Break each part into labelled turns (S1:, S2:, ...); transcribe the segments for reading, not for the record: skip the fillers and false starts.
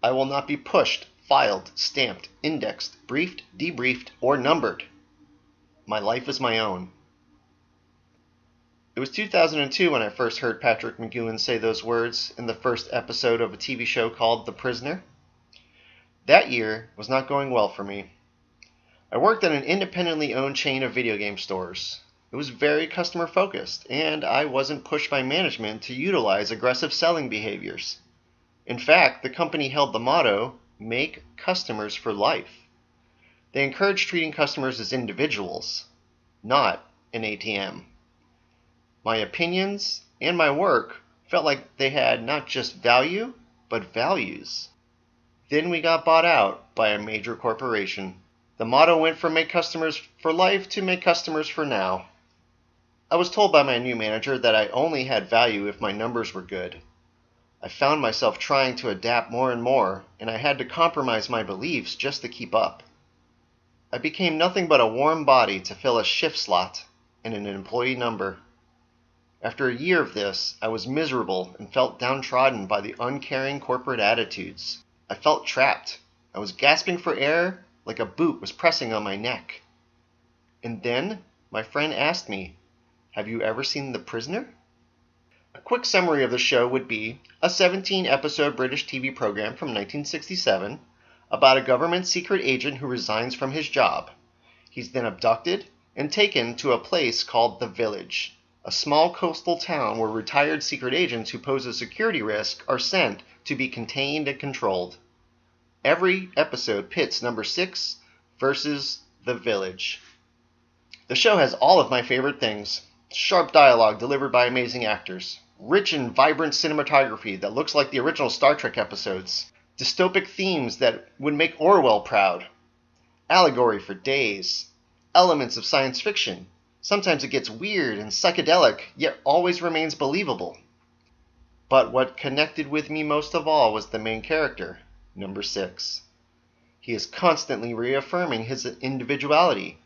S1: I will not be pushed, filed, stamped, indexed, briefed, debriefed, or numbered. My life is my own. It was 2002 when I first heard Patrick McGoohan say those words in the first episode of a TV show called The Prisoner. That year was not going well for me. I worked at an independently owned chain of video game stores. It was very customer focused, and I wasn't pushed by management to utilize aggressive selling behaviors. In fact, the company held the motto, "Make customers for life." They encouraged treating customers as individuals, not an ATM. My opinions and my work felt like they had not just value, but values. Then we got bought out by a major corporation. The motto went from make customers for life to make customers for now. I was told by my new manager that I only had value if my numbers were good. I found myself trying to adapt more and more, and I had to compromise my beliefs just to keep up. I became nothing but a warm body to fill a shift slot and an employee number. After a year of this, I was miserable and felt downtrodden by the uncaring corporate attitudes. I felt trapped. I was gasping for air like a boot was pressing on my neck. And then my friend asked me, "Have you ever seen The Prisoner?" A quick summary of the show would be a 17-episode British TV program from 1967 about a government secret agent who resigns from his job. He's then abducted and taken to a place called The Village, a small coastal town where retired secret agents who pose a security risk are sent to be contained and controlled. Every episode pits number 6 versus The Village. The show has all of my favorite things. Sharp dialogue delivered by amazing actors. Rich and vibrant cinematography that looks like the original Star Trek episodes. Dystopic themes that would make Orwell proud. Allegory for days. Elements of science fiction. Sometimes it gets weird and psychedelic, yet always remains believable. But what connected with me most of all was the main character, number 6. He is constantly reaffirming his individuality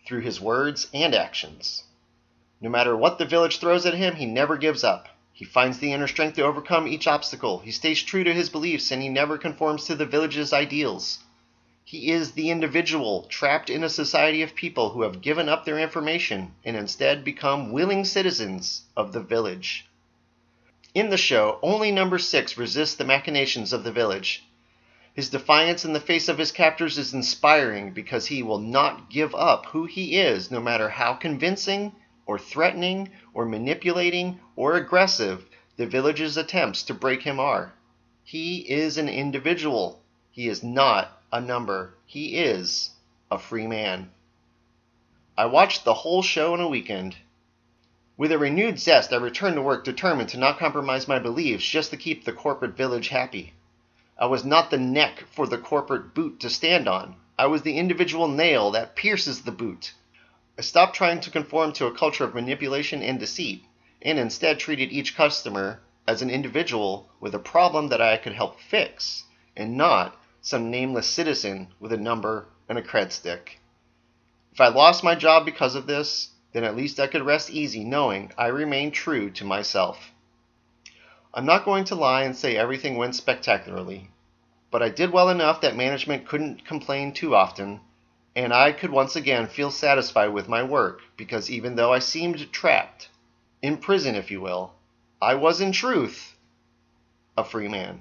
S1: through his words and actions. No matter what the village throws at him, he never gives up. He finds the inner strength to overcome each obstacle. He stays true to his beliefs, and he never conforms to the village's ideals. He is the individual trapped in a society of people who have given up their information and instead become willing citizens of the village. In the show, only number 6 resists the machinations of the village. His defiance in the face of his captors is inspiring because he will not give up who he is, no matter how convincing or threatening or manipulating or aggressive the village's attempts to break him are. He is an individual. He is not a number. He is a free man. I watched the whole show in a weekend. With a renewed zest, I returned to work determined to not compromise my beliefs just to keep the corporate village happy. I was not the neck for the corporate boot to stand on. I was the individual nail that pierces the boot. I stopped trying to conform to a culture of manipulation and deceit, and instead treated each customer as an individual with a problem that I could help fix, and not some nameless citizen with a number and a cred stick. If I lost my job because of this, then at least I could rest easy knowing I remained true to myself. I'm not going to lie and say everything went spectacularly, but I did well enough that management couldn't complain too often, and I could once again feel satisfied with my work because even though I seemed trapped, in prison if you will, I was in truth a free man.